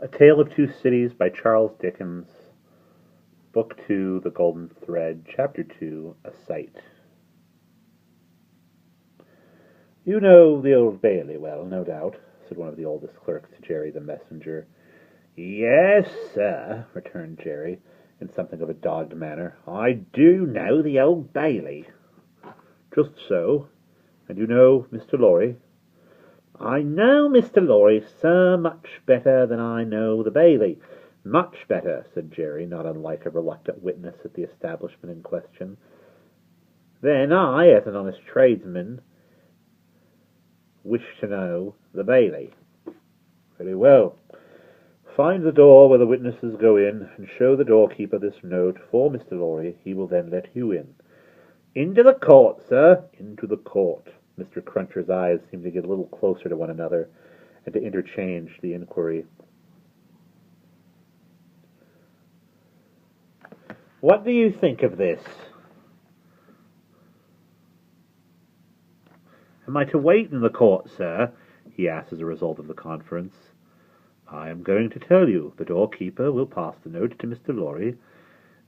A Tale of Two Cities by Charles Dickens, Book 2, The Golden Thread, Chapter 2, A Sight. "You know the Old Bailey well, no doubt," said one of the oldest clerks to Jerry the messenger. "Yes, sir," returned Jerry, in something of a dogged manner. "I do know the Old Bailey." "Just so. And you know Mr. Lorry?" "I know Mr. Lorry, sir, much better than I know the Bailey. Much better," said Jerry, not unlike a reluctant witness at the establishment in question. "Then I, as an honest tradesman, wish to know the Bailey." "Very well. Find the door where the witnesses go in, and show the doorkeeper this note for Mr. Lorry. He will then let you in." "Into the court, sir?" "Into the court." Mr. Cruncher's eyes seemed to get a little closer to one another, and to interchange the inquiry. "What do you think of this?" "Am I to wait in the court, sir?" he asked as a result of the conference. "I am going to tell you. The doorkeeper will pass the note to Mr. Lorry,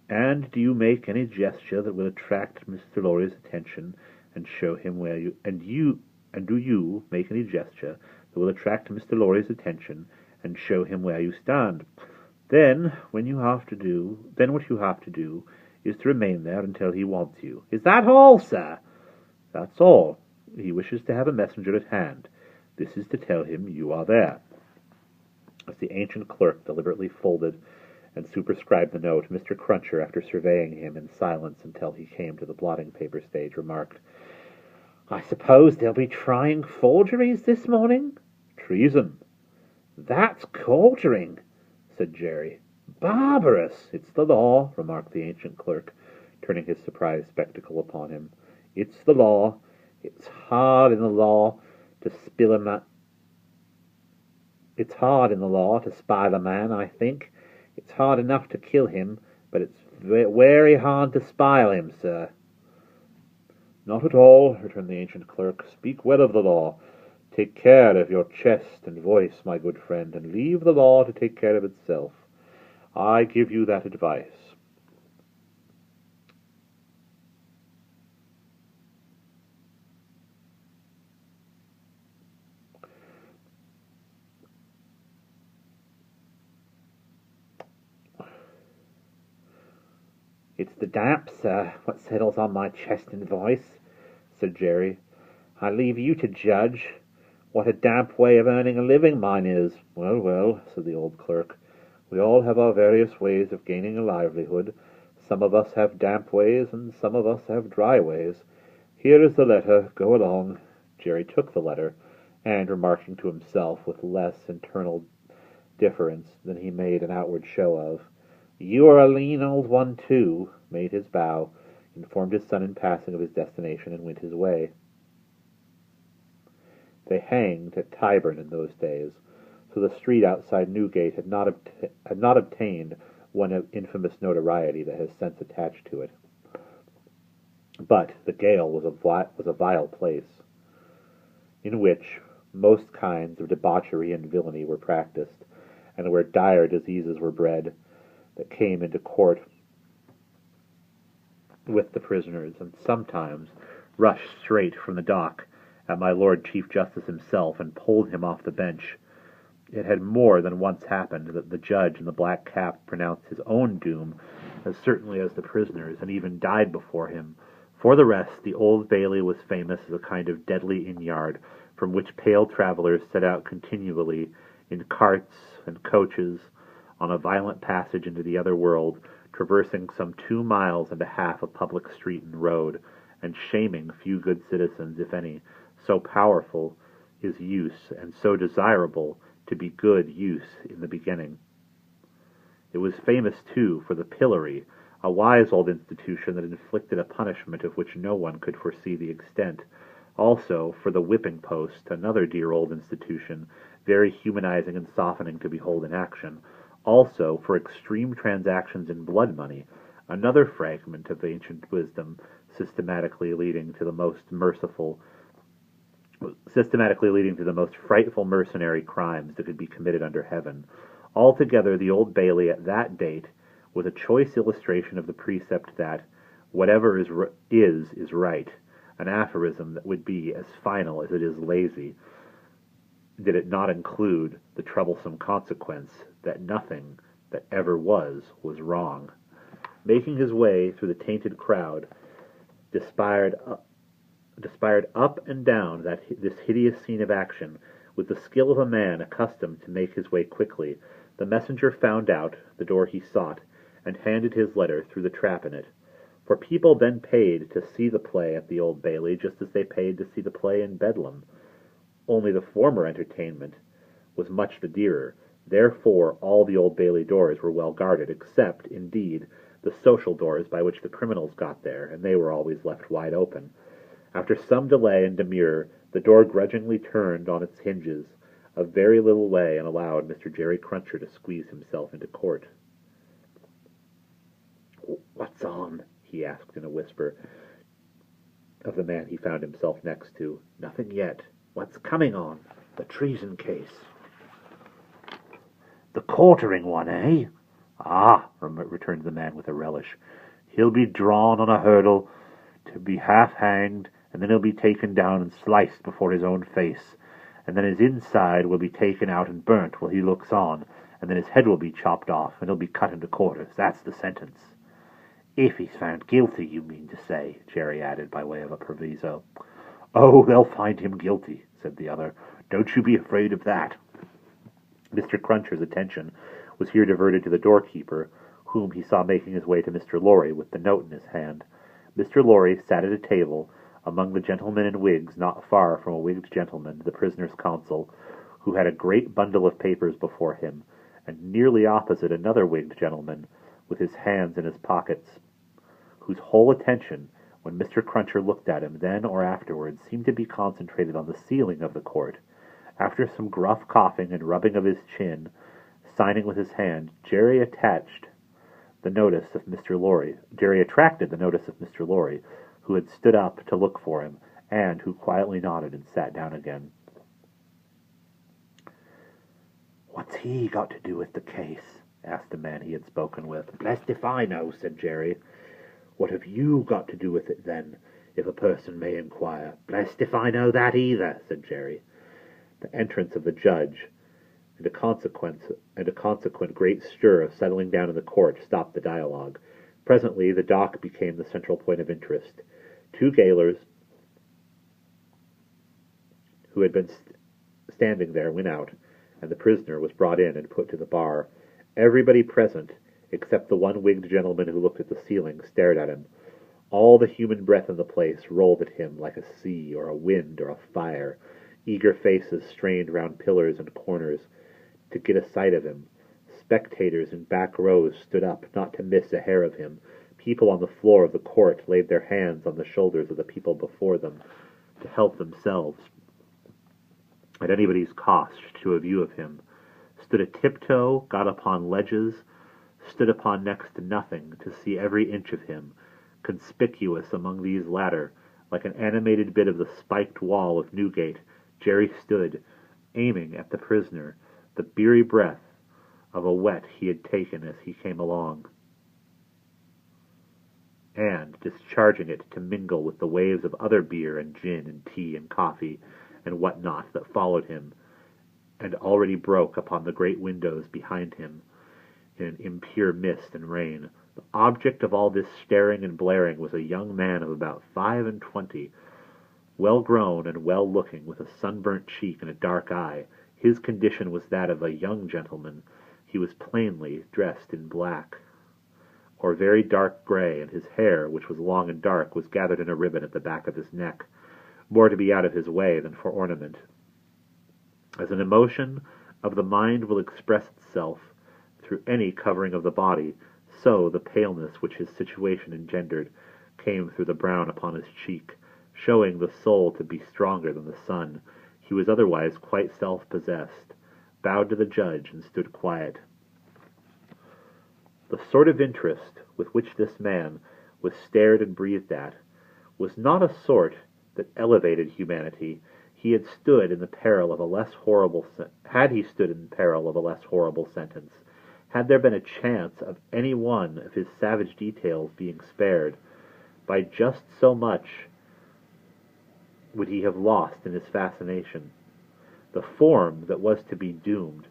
and do you make any gesture that will attract Mr. Lorry's attention and show him where you do you make any gesture that will attract Mr. Lorry's attention and show him where you stand. Then what you have to do is to remain there until he wants you." "Is that all, sir?" "That's all. He wishes to have a messenger at hand. This is to tell him you are there." As the ancient clerk deliberately folded and superscribed the note, Mr. Cruncher, after surveying him in silence until he came to the blotting paper stage, remarked, "I suppose they'll be trying forgeries this morning?" "Treason." "That's quartering," said Jerry. "Barbarous." "It's the law," remarked the ancient clerk, turning his surprised spectacle upon him. "It's the law. It's hard in the law to It's hard in the law to spy the man, I think. It's hard enough to kill him, but it's very hard to spile him, sir." "Not at all," returned the ancient clerk. "Speak well of the law. Take care of your chest and voice, my good friend, and leave the law to take care of itself. I give you that advice." "It's the damp, sir, what settles on my chest and voice," said Jerry. "I leave you to judge what a damp way of earning a living mine is." "Well, well," said the old clerk, "we all have our various ways of gaining a livelihood. Some of us have damp ways, and some of us have dry ways. Here is the letter. Go along." Jerry took the letter, and, remarking to himself with less internal difference than he made an outward show of, "You are a lean old one, too," made his bow, informed his son in passing of his destination, and went his way. They hanged at Tyburn in those days, so the street outside Newgate had not obtained one infamous notoriety that has since attached to it. But the gaol was a vile place, in which most kinds of debauchery and villainy were practised, and where dire diseases were bred, that came into court with the prisoners, and sometimes rushed straight from the dock at my Lord Chief Justice himself, and pulled him off the bench. It had more than once happened that the judge in the black cap pronounced his own doom as certainly as the prisoners, and even died before him. For the rest, the Old Bailey was famous as a kind of deadly inn-yard, from which pale travellers set out continually in carts and coaches on a violent passage into the other world, traversing some 2 miles and a half of public street and road, and shaming few good citizens, if any, so powerful is use, and so desirable to be good use in the beginning. It was famous, too, for the pillory, a wise old institution that inflicted a punishment of which no one could foresee the extent. Also for the whipping post, another dear old institution, very humanizing and softening to behold in action. Also for extreme transactions in blood money, another fragment of ancient wisdom, systematically leading to the most frightful mercenary crimes that could be committed under heaven. Altogether, the Old Bailey at that date was a choice illustration of the precept that whatever is right, an aphorism that would be as final as it is lazy, did it not include the troublesome consequence that nothing that ever was wrong. Making his way through the tainted crowd, despaired up and down this hideous scene of action, with the skill of a man accustomed to make his way quickly, the messenger found out the door he sought, and handed his letter through the trap in it. For people then paid to see the play at the Old Bailey just as they paid to see the play in Bedlam. Only the former entertainment was much the dearer. Therefore all the Old Bailey doors were well guarded, except, indeed, the social doors by which the criminals got there, and they were always left wide open. After some delay and demur, the door grudgingly turned on its hinges a very little way and allowed Mr. Jerry Cruncher to squeeze himself into court. "What's on?" he asked in a whisper of the man he found himself next to. "Nothing yet." "What's coming on?" "The treason case." "The quartering one, eh?" "Ah," returned the man with a relish. "He'll be drawn on a hurdle to be half hanged, and then he'll be taken down and sliced before his own face, and then his inside will be taken out and burnt while he looks on, and then his head will be chopped off, and he'll be cut into quarters. That's the sentence." "If he's found guilty, you mean to say," Jerry added by way of a proviso. "Oh, they'll find him guilty," said the other. "Don't you be afraid of that." Mr. Cruncher's attention was here diverted to the doorkeeper, whom he saw making his way to Mr. Lorry with the note in his hand. Mr. Lorry sat at a table among the gentlemen in wigs, not far from a wigged gentleman, the prisoner's counsel, who had a great bundle of papers before him, and nearly opposite another wigged gentleman, with his hands in his pockets, whose whole attention, when Mr. Cruncher looked at him, then or afterwards, seemed to be concentrated on the ceiling of the court. After some gruff coughing and rubbing of his chin, signing with his hand, Jerry attracted the notice of Mr. Lorry, who had stood up to look for him, and who quietly nodded and sat down again. "What's he got to do with the case?" asked the man he had spoken with. "Blest if I know," said Jerry. "What have you got to do with it, then, if a person may inquire?" "Blest if I know that either," said Jerry. The entrance of the judge, and a consequent great stir of settling down in the court, stopped the dialogue. Presently the dock became the central point of interest. Two gaolers who had been standing there went out, and the prisoner was brought in and put to the bar. Everybody present, except the one wigged gentleman who looked at the ceiling, stared at him. All the human breath in the place rolled at him like a sea or a wind or a fire. Eager faces strained round pillars and corners to get a sight of him. Spectators in back rows stood up, not to miss a hair of him. People on the floor of the court laid their hands on the shoulders of the people before them to help themselves, at anybody's cost, to a view of him. Stood a tiptoe, got upon ledges, stood upon next to nothing, to see every inch of him. Conspicuous among these latter, like an animated bit of the spiked wall of Newgate, Jerry stood, aiming at the prisoner, the beery breath of a whet he had taken as he came along, and discharging it to mingle with the waves of other beer and gin and tea and coffee and what not that followed him, and already broke upon the great windows behind him in an impure mist and rain. The object of all this staring and blaring was a young man of about 25, well-grown and well-looking, with a sunburnt cheek and a dark eye. His condition was that of a young gentleman. He was plainly dressed in black, or very dark grey, and his hair, which was long and dark, was gathered in a ribbon at the back of his neck, more to be out of his way than for ornament. As an emotion of the mind will express itself through any covering of the body, so the paleness which his situation engendered came through the brown upon his cheek, showing the soul to be stronger than the sun. He was otherwise quite self-possessed, bowed to the judge, and stood quiet. The sort of interest with which this man was stared and breathed at was not a sort that elevated humanity. he had stood in the peril of a less horrible had he stood in peril of a less horrible sentence, had there been a chance of any one of his savage details being spared, by just so much would he have lost in his fascination. The form that was to be doomed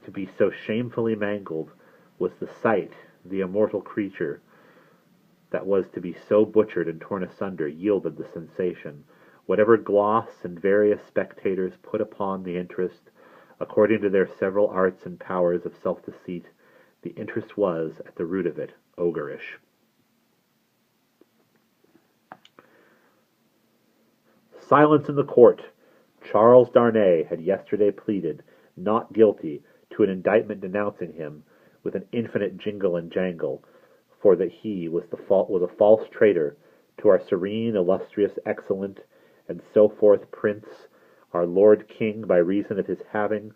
to be so shamefully mangled was the sight, the immortal creature that was to be so butchered and torn asunder yielded the sensation. Whatever gloss and various spectators put upon the interest, according to their several arts and powers of self-deceit, the interest was, at the root of it, ogreish. Silence in the court! Charles Darnay had yesterday pleaded not guilty to an indictment denouncing him, with an infinite jingle and jangle, for that he was a false traitor to our serene, illustrious, excellent, and so forth Prince, our Lord King, by reason of his having,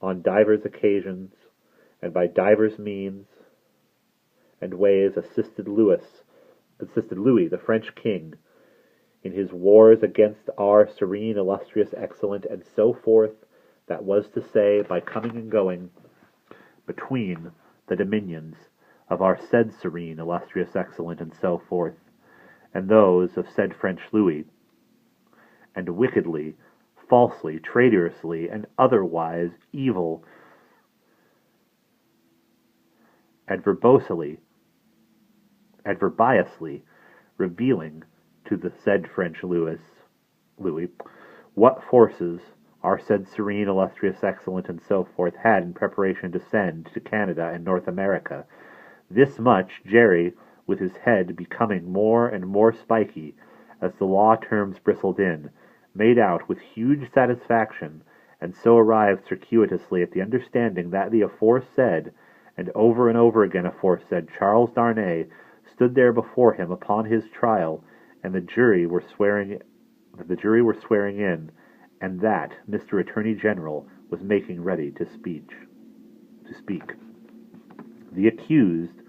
on divers occasions, and by divers means and ways, assisted Louis, the French King, in his wars against our serene, illustrious, excellent, and so forth, that was to say, by coming and going between the dominions of our said serene, illustrious, excellent, and so forth, and those of said French Louis, and wickedly, falsely, traitorously, and otherwise evil, adverbiously revealing to the said French Louis, what forces our said serene, illustrious, excellent, and so forth had in preparation to send to Canada and North America. This much Jerry, with his head becoming more and more spiky as the law terms bristled in, made out with huge satisfaction, and so arrived circuitously at the understanding that the aforesaid, and over again aforesaid, Charles Darnay stood there before him upon his trial, and the jury were swearing in, and that Mr. Attorney General was making ready to speak. The accused,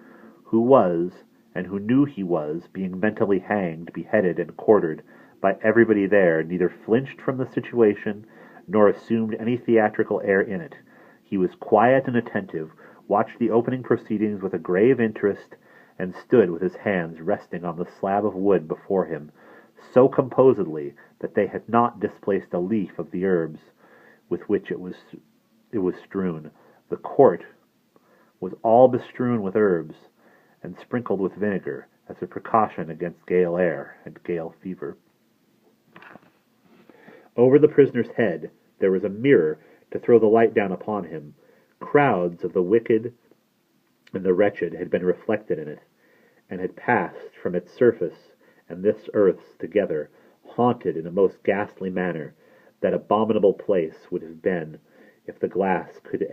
who was, and who knew he was, being mentally hanged, beheaded, and quartered by everybody there, neither flinched from the situation, nor assumed any theatrical air in it. He was quiet and attentive, watched the opening proceedings with a grave interest, and stood with his hands resting on the slab of wood before him, so composedly that they had not displaced a leaf of the herbs with which it was strewn. The court was all bestrewn with herbs, and sprinkled with vinegar, as a precaution against gale air and gale fever. Over the prisoner's head there was a mirror to throw the light down upon him. Crowds of the wicked and the wretched had been reflected in it, and had passed from its surface and this earth's together, haunted in a most ghastly manner. That abominable place would have been, if the glass could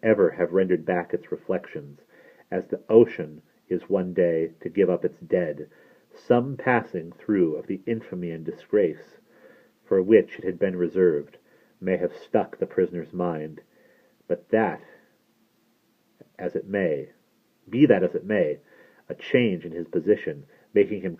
ever have rendered back its reflections, as the ocean is one day to give up its dead, some passing through of the infamy and disgrace for which it had been reserved, may have struck the prisoner's mind, but that as it may, a change in his position, making him